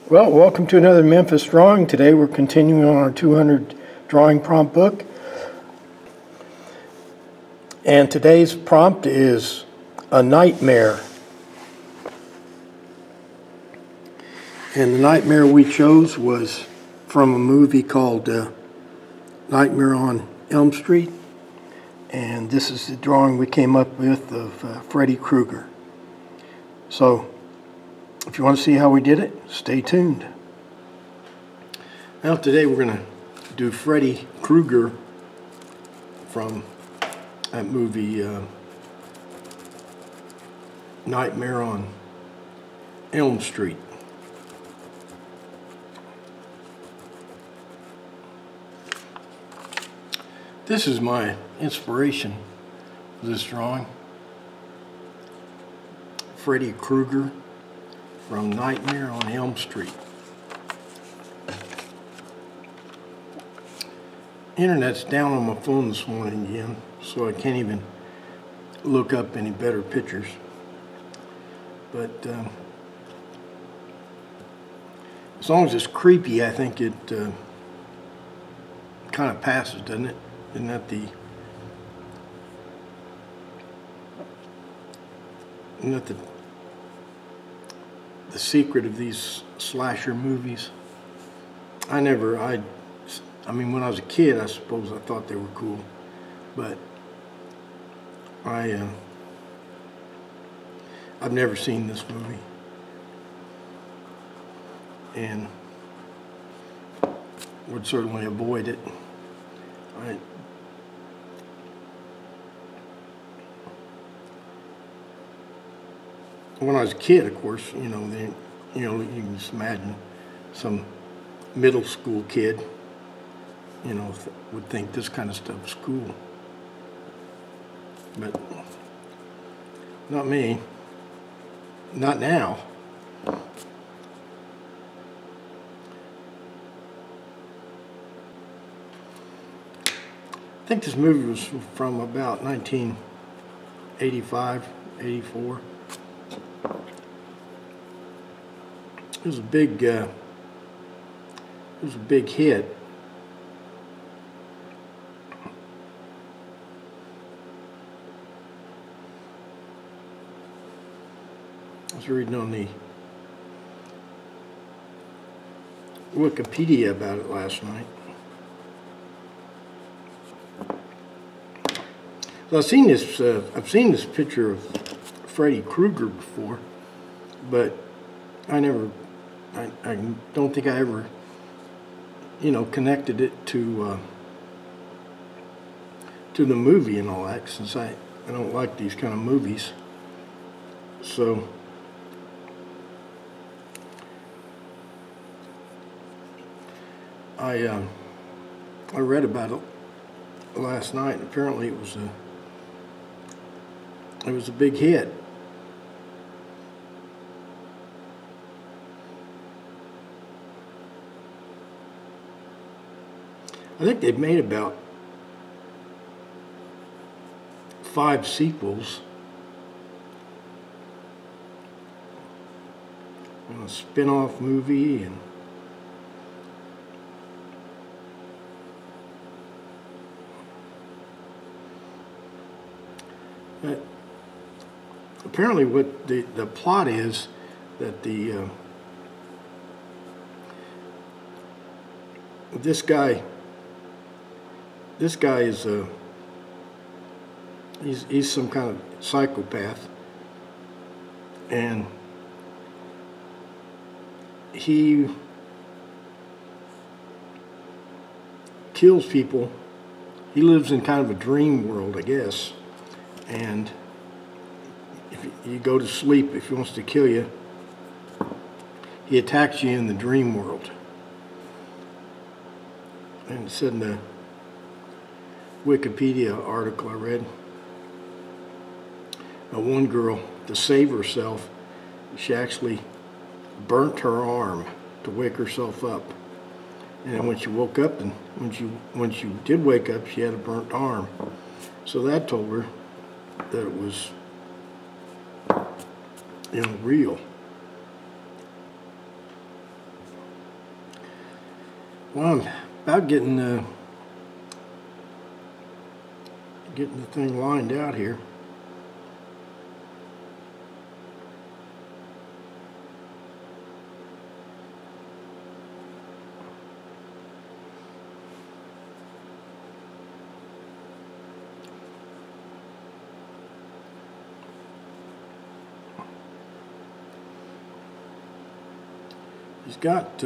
Well, welcome to another Memphis drawing. Today we're continuing on our 200 drawing prompt book. And today's prompt is a nightmare. And the nightmare we chose was from a movie called Nightmare on Elm Street. And this is the drawing we came up with of Freddy Kruger. So, if you want to see how we did it, stay tuned. Now today we're going to do Freddy Kruger from that movie Nightmare on Elm Street. This is my inspiration for this drawing. Freddy Kruger from Nightmare on Elm Street. Internet's down on my phone this morning again, so I can't even look up any better pictures. But as long as it's creepy, I think it kind of passes, doesn't it? Isn't that the secret of these slasher movies? I mean, when I was a kid, I suppose I thought they were cool, but I've never seen this movie, and would certainly avoid it. When I was a kid, of course, you can just imagine some middle school kid, would think this kind of stuff was cool. But not me. Not now. I think this movie was from about 1985, 84. It was a big hit. I was reading on the Wikipedia about it last night. So I've seen this picture of Freddy Kruger before, but I don't think I ever, connected it to the movie and all that, since I don't like these kind of movies. So I read about it last night, and apparently it was a big hit. I think they've made about 5 sequels. And a spin-off movie, and apparently what the plot is that this guy is he's some kind of psychopath, and he kills people. He lives in kind of a dream world, I guess, and if you go to sleep, if he wants to kill you, he attacks you in the dream world. And it said in the Wikipedia article I read, one girl, to save herself, she actually burnt her arm to wake herself up. And then when she woke up, and when she did wake up, she had a burnt arm. So that told her that it was, real. Well, I'm about getting the thing lined out here. He's got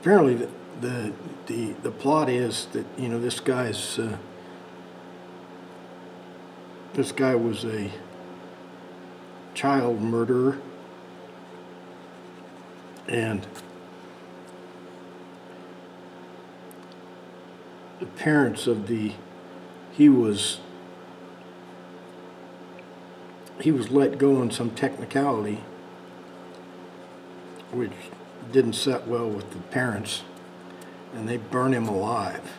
apparently the plot is that, you know, this guy was a child murderer, and the parents of he was let go on some technicality which didn't set well with the parents, and they burn him alive.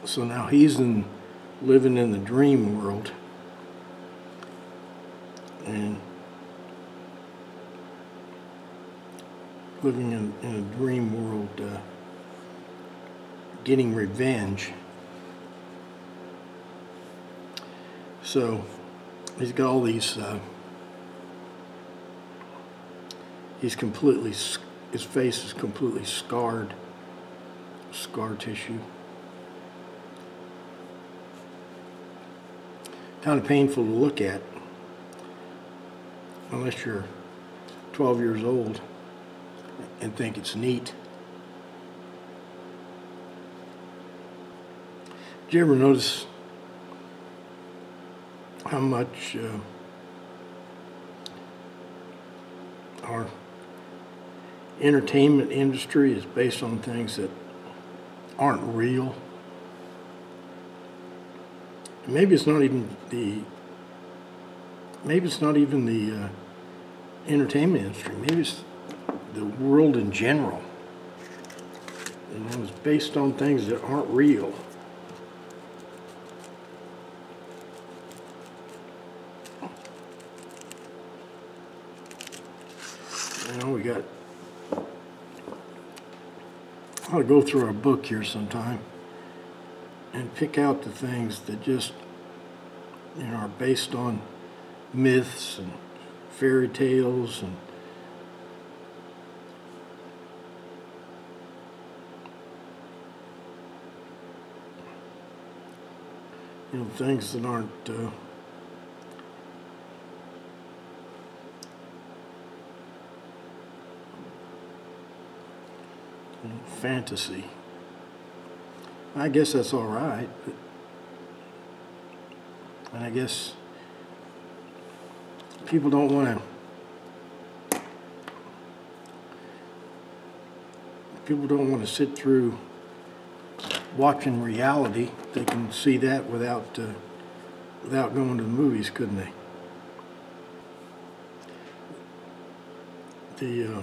So now he's living in the dream world, and living in a dream world, getting revenge. So he's got all these, his face is completely scar tissue. Kind of painful to look at, unless you're 12 years old and think it's neat. Did you ever notice how much our entertainment industry is based on things that aren't real? Maybe it's not even the entertainment industry. Maybe it's the world in general. You know, it's based on things that aren't real. You know, we ought to go through our book here sometime and pick out the things that just, you know, are based on myths and fairy tales and you know, things that aren't fantasy. I guess that's all right, and I guess people don't want to sit through watching reality. They can see that without going to the movies, couldn't they? The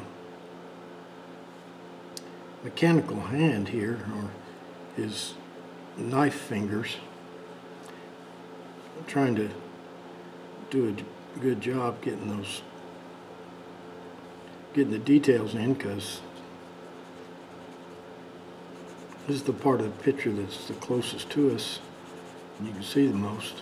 mechanical hand here, or his knife fingers, I'm trying to do a good job getting the details in, because this is the part of the picture that's the closest to us and you can see the most.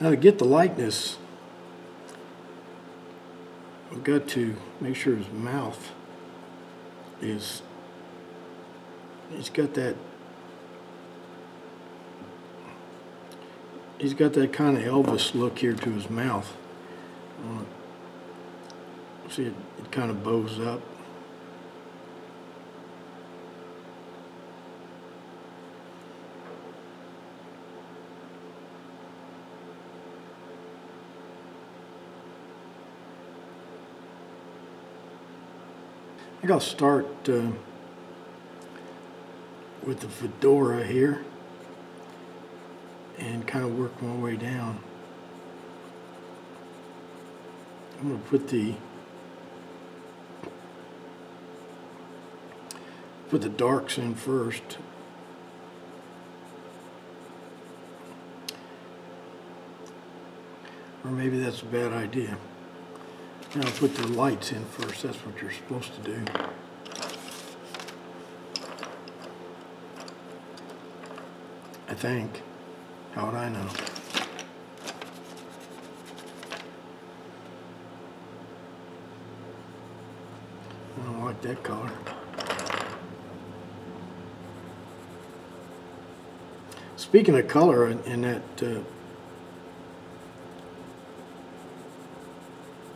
Now, to get the likeness, we've got to make sure his mouth he's got that kind of Elvis look here to his mouth. See, it kind of bows up. I think I'll start with the fedora here and kind of work my way down. I'm going to put the Put the darks in first. Or maybe that's a bad idea. Now put the lights in first. That's what you're supposed to do. I think. How would I know? I don't like that color. Speaking of color, in that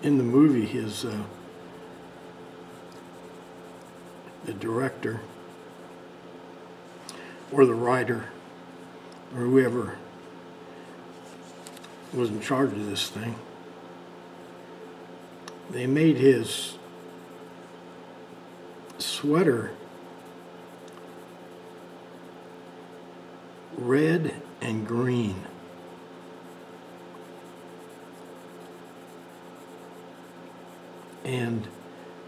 in the movie, the director or the writer or whoever was in charge of this thing, they made his sweater red and green. And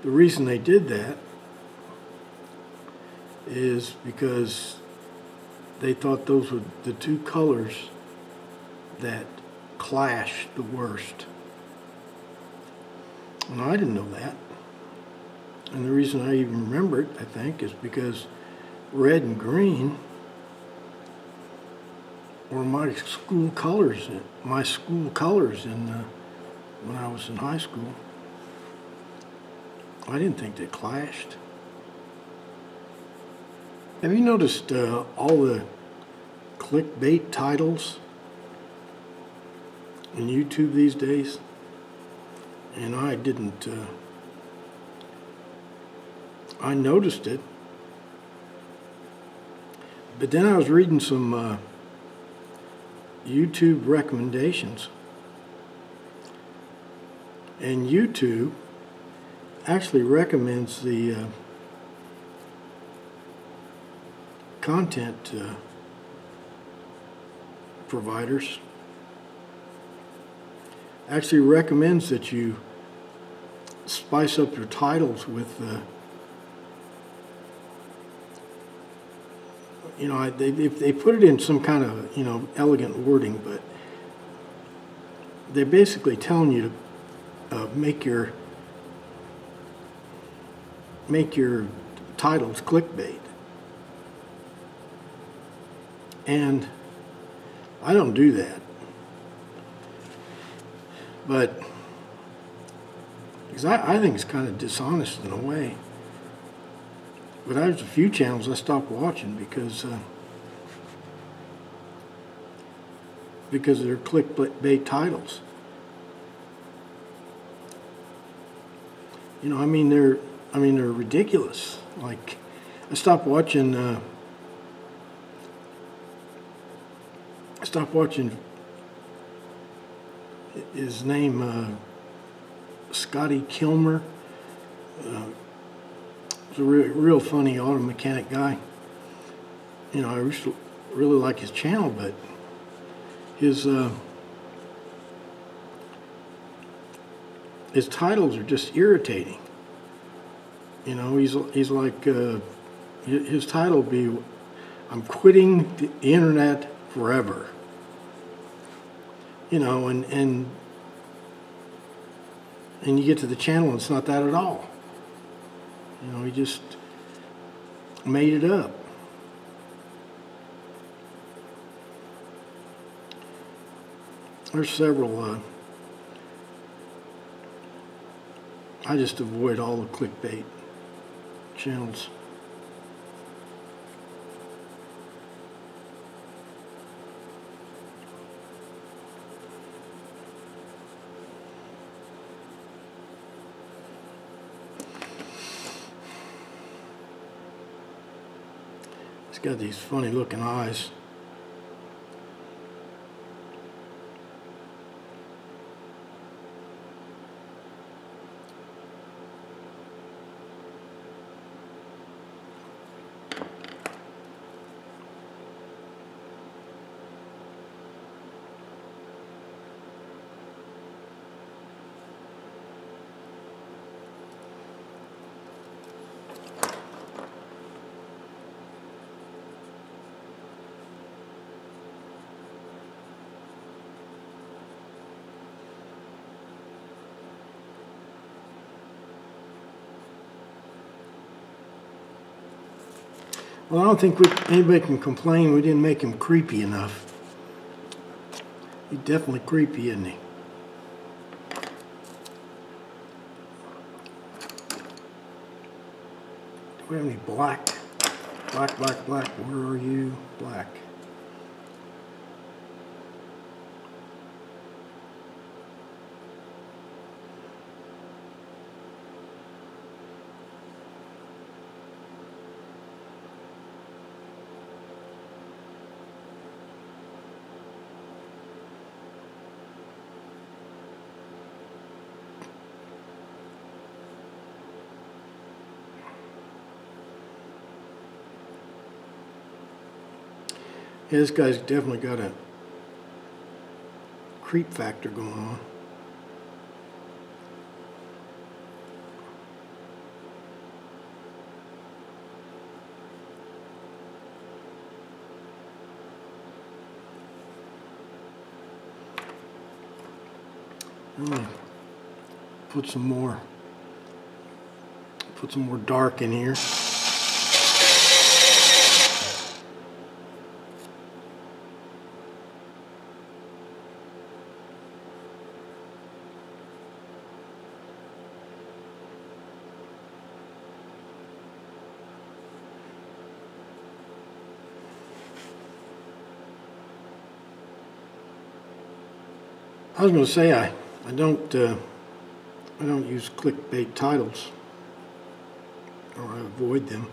the reason they did that is because they thought those were the two colors that clashed the worst. And I didn't know that. And the reason I even remember it, I think, is because red and green were my school colors. My school colors when I was in high school. I didn't think they clashed. Have you noticed all the clickbait titles on YouTube these days? And I didn't. I noticed it, but then I was reading some YouTube recommendations, and YouTube actually recommends the content providers, actually recommends that you spice up your titles with you know, they put it in some kind of, you know, elegant wording, but they're basically telling you to make your titles clickbait. And I don't do that. But because I think it's kind of dishonest in a way. But there's a few channels I stopped watching because of their clickbait titles. You know, I mean they're ridiculous. Like, I stopped watching his name, Scotty Kilmer. He's a real funny auto mechanic guy. You know, I really like his channel, but his titles are just irritating. You know, he's like his title would be, "I'm quitting the internet forever." You know, and you get to the channel and it's not that at all. You know, he just made it up. There's several, I just avoid all the clickbait channels. He's got these funny looking eyes. Well, I don't think anybody can complain we didn't make him creepy enough. He's definitely creepy, isn't he? Do we have any black? Black, black, black. Where are you? Black. Yeah, this guy's definitely got a creep factor going on. I'm gonna put some more dark in here. I was going to say I don't use clickbait titles, or I avoid them.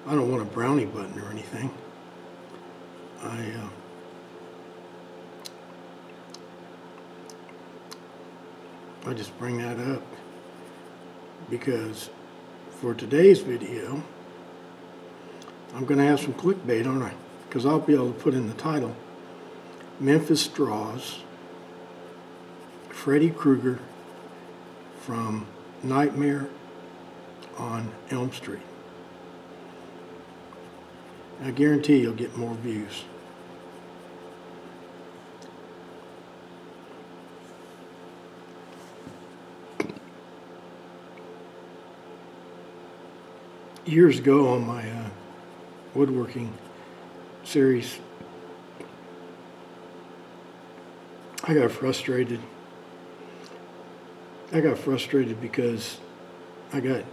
I don't want a brownie button or anything. I just bring that up because for today's video, I'm going to have some clickbait, aren't I? Because I'll be able to put in the title, Memphis draws Freddy Kruger from Nightmare on Elm Street. I guarantee you'll get more views. Years ago on my woodworking series, I got frustrated. Because I got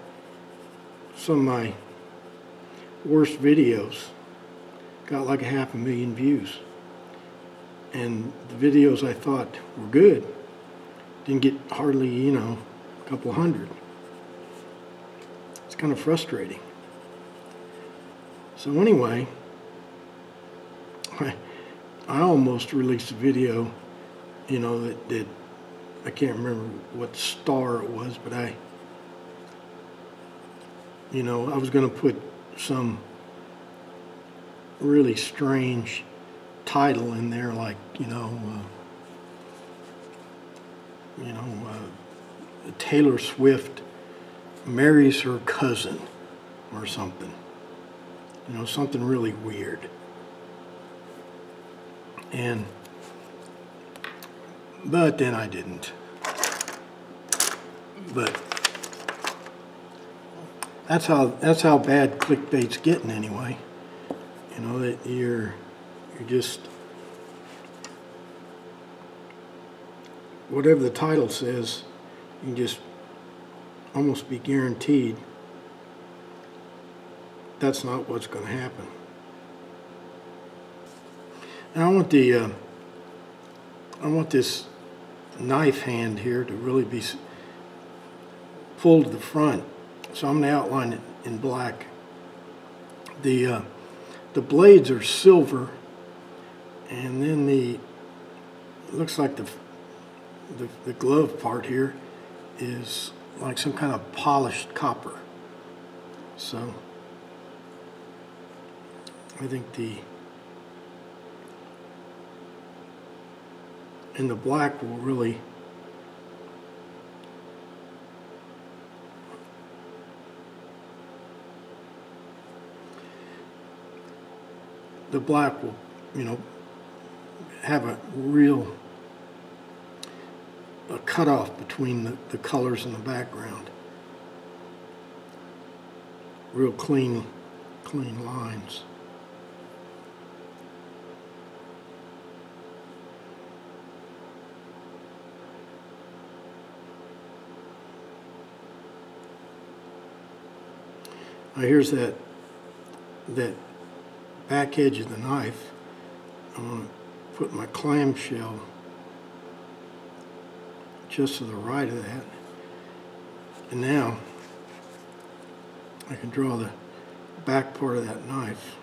some of my worst videos got like 500,000 views. And the videos I thought were good didn't get hardly, a couple hundred. It's kind of frustrating. So anyway, I almost released a video, that I can't remember what star it was, but I was going to put some really strange title in there, like, Taylor Swift marries her cousin or something. Something really weird. But then I didn't. But that's how bad clickbait's getting anyway. That you're just, whatever the title says, you can just almost be guaranteed that's not what's going to happen. And I want this knife hand here to really be pulled to the front, so I'm going to outline it in black. The blades are silver, and then it looks like the glove part here is like some kind of polished copper. So I think the black will really have a cutoff between the colors in the background. real clean lines. Now here's that back edge of the knife. I'm going to put my clamshell just to the right of that. And now I can draw the back part of that knife.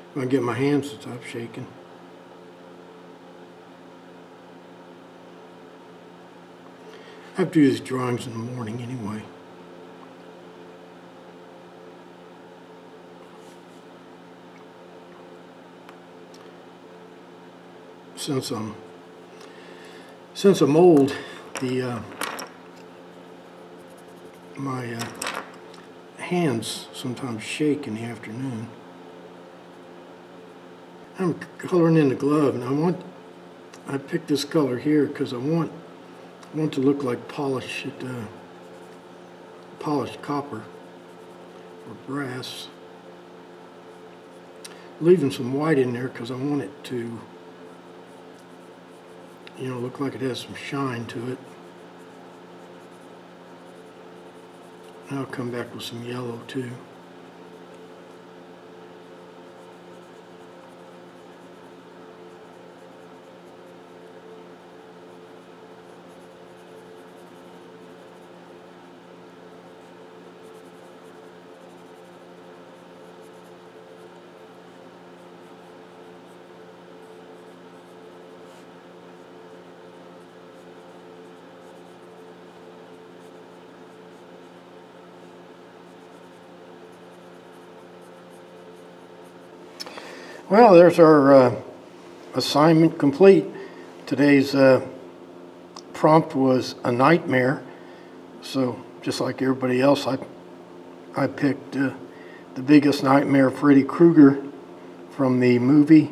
I'm going to get my hands to stop shaking. I have to do these drawings in the morning anyway. Since I'm old, my hands sometimes shake in the afternoon. I'm coloring in the glove, and I picked this color here because I want to look like polished copper or brass. Leaving some white in there because I want it to, you know, look like it has some shine to it. And I'll come back with some yellow too. Well, there's our assignment complete. Today's prompt was a nightmare. So just like everybody else, I picked the biggest nightmare, Freddy Kruger, from the movie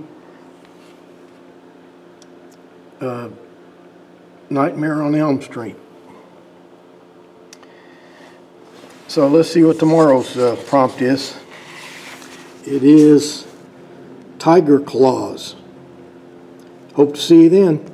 Nightmare on Elm Street. So let's see what tomorrow's prompt is. It is tiger claws. Hope to see you then.